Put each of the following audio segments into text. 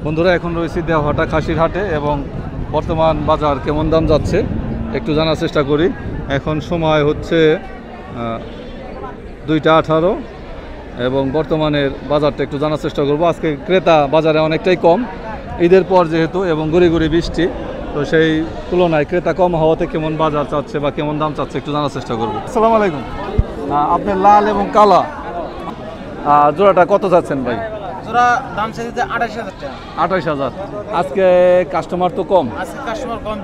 বন্ধুরা এখন রয়েছি দেওহাটা খাসির হাটে এবং বর্তমান বাজার কেমন দাম যাচ্ছে একটু জানার চেষ্টা করি। এখন সময় হচ্ছে 2:18 এবং বর্তমানের বাজারটা একটু জানার চেষ্টা করব। আজকে ক্রেতা বাজারে অনেকটাই কম, ঈদের পর যেহেতু এবং গুড়ি গুড়ি বৃষ্টি, তো সেই তুলনায় ক্রেতা কম হওয়াতে কেমন বাজার চাচ্ছে বা কেমন দাম চাচ্ছে একটু জানার চেষ্টা করব। আসসালামু আলাইকুম। আপনার লাল এবং কালা জোড়াটা কত চাচ্ছেন ভাই? জোড়া দাম চাইছে 28,000 টাকা। 28,000। আজকে কাস্টমার তো কম, আজকে কাস্টমার কম,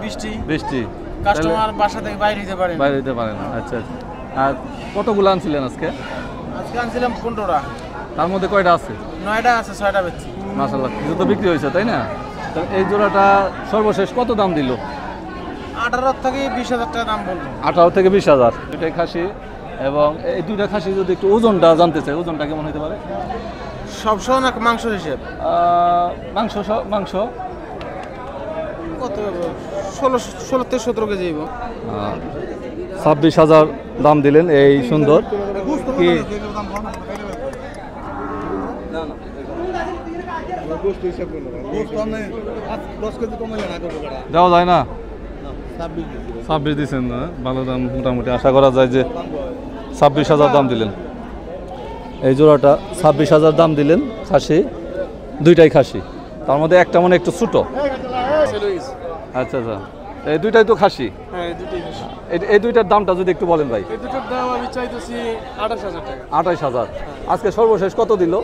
বৃষ্টি কাস্টমার বাসা থেকে বাইরে হতে পারে না। আচ্ছা। আর কতগুলো আনছিলেন আজকে? আজকে আনছিলাম 15টা, তার মধ্যে কয়টা আছে? 9টা আছে, 6টা বেচছি। মাশাআল্লাহ, কিছু তো বিক্রি হয়েছে তাই না? তো এই জোড়াটা সর্বশেষ কত দাম দিল? 18 থেকে 20,000 টাকা দাম বলবো। 18 থেকে 20,000। দুটাই খাসি এবং এই দুইটা খাসি যদি একটু ওজনটা জানতে চাই, ওজনটা কেমন হতে পারে? সবসময় না মাংস হিসেব? মাংস কত 16 থেকে 17 কেজি। 26,000 দাম দিলেন এই সুন্দর। কি দেওয়া যায় না? 26 দিচ্ছেন না? ভালো দাম, মোটামুটি আশা করা যায় যে 26,000 দাম দিলেন। এই জোড়াটা 26,000 দাম দিলেন। খাসি দুইটাই খাসি, তার মধ্যে একটা মনে একটু ছোট। আচ্ছা, এই দুইটাই তো খাসি। হ্যাঁ, দুটোই খাসি। এই দুইটার দামটা যদি একটু বলেন ভাই। এই দুটোর দাম আমি চাইতেছি 28,000 টাকা। 28,000। আজকে সর্বশেষ কত দিল?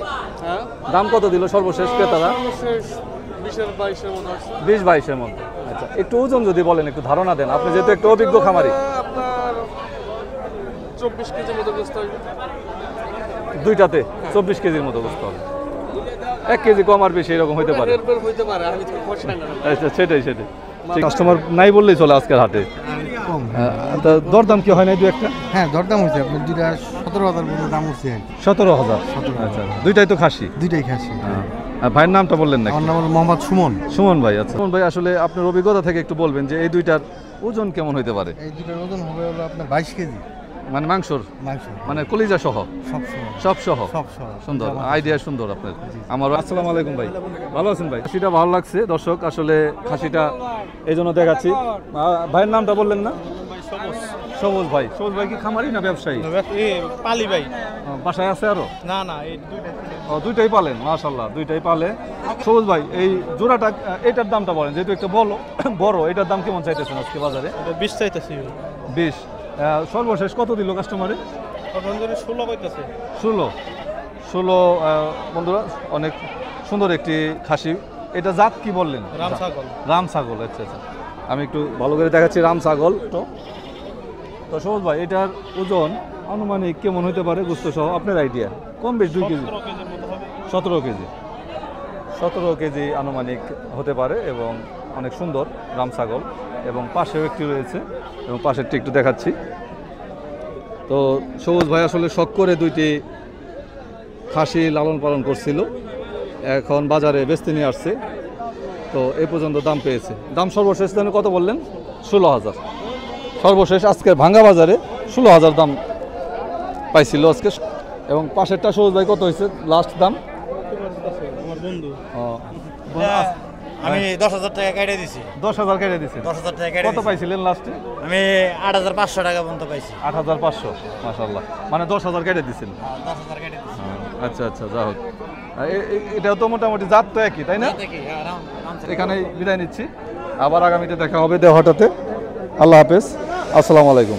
হ্যাঁ, দাম কত দিল সর্বশেষ ক্রেতারা? সর্বশেষ 20-22 এর মতো আছে। 20-22 এর মধ্যে। আচ্ছা, একটু ওজন যদি বলেন, একটু ধারণা দেন, আপনি যেহেতু একটু অভিজ্ঞ খামারি। আপনার 24 কেজির মতো গোস্ত হবে দুইটাতে 24 কেজির মতো গোস্ত হবে। 1 কেজি কম আর বেশি এরকম হইতে পারে। এরপর হইতে পারে, আমি তো বলছি না। আচ্ছা, সেটাই। কাস্টমার নাই বললেই চলে আজকের হাটে। দরদাম কি হয় না দু একটা? হ্যাঁ, দরদাম হয়েছে আপনার দুইটা 17,000 পর্যন্ত দাম হচ্ছে। 17,000। আচ্ছা, দুইটাই তো খাসি? দুইটাই খাসি। ভাইয়ের নামটা বললেন না? আমার নাম হলো মোহাম্মদ সুমন ভাই। আচ্ছা সুমন ভাই, আসলে আপনার অভিজ্ঞতা থেকে একটু বলবেন যে এই দুইটার ওজন কেমন হইতে পারে? এই দুইটার ওজন হবে হলো আপনার 22 কেজি। মানে মাংস মানে কলিজা সহ সব সহ। সুন্দর আইডিয়া, সুন্দর আপনার। আমার আসসালামু আলাইকুম ভাই, ভালো আছেন ভাই? খাসিটা ভালো লাগছে দর্শক, আসলে খাসিটা এই জন্য দেখাচ্ছি। ভাইয়ের নামটা বললেন না? সবুজ ভাই। সবুজ ভাই কি খামারি না ব্যবসায়ী? পালি ভাই। বাসায় আছে আরো? না, এই দুইটাই পালেন? মাশাআল্লাহ, দুইটাই পালে। সবুজ ভাই, এই জোড়াটা এটার দামটা বলেন, যেহেতু একটা বড়, এটার দাম কেমন চাইতেছেন আজকে বাজারে? 20 চাইতেছি। 20। সর্বশেষ কত দিল কাস্টমারে? 16 কইতাছে। 16। বন্ধুরা, অনেক সুন্দর একটি খাসি। এটা জাত কি বললেন? রাম ছাগল। আচ্ছা, আমি একটু ভালো করে দেখাচ্ছি। রাম ছাগল। তো সবুজ ভাই, এটার ওজন আনুমানিক কেমন হতে পারে গোস্ত সহ? আপনার আইডিয়া? কম বেশ 2 কেজি। 17 কেজি। 17 কেজি আনুমানিক হতে পারে এবং অনেক সুন্দর রাম ছাগল। এবং পাশেও একটি রয়েছে এবং পাশেরটি একটু দেখাচ্ছি। তো সবুজ ভাই আসলে শখ করে দুইটি খাসি লালন পালন করছিল, এখন বাজারে বেচতে নিয়ে আসছে। তো এই পর্যন্ত দাম পেয়েছে। দাম সর্বশেষ দামে কত বললেন? 16,000। সর্বশেষ আজকের ভাঙ্গা বাজারে 16,000 দাম পাইছিল আজকে। এবং পাশেরটা সবুজ ভাই কত হয়েছে লাস্ট দাম? আমার বন্ধু আমি 10,000 টাকা কেটে দিছি। 10,000 কেটে দিয়েছেন? 10,000 টাকা কেটে কত পাইছিলেন লাস্টে? আমি 8,500 টাকা পর্যন্ত পাইছি। 8,500। মাশাআল্লাহ, মানে 10,000 কেটে দিয়েছেন? 10,000 কেটে দিছি। আচ্ছা, যা হোক। এটাও তো মোটামুটি জাত তো একই, তাই না? এখানেই বিদায় নিচ্ছি, আবার আগামীতে দেখা হবে দেওহাটাতে। আল্লাহ হাফেজ, আসসালামু আলাইকুম।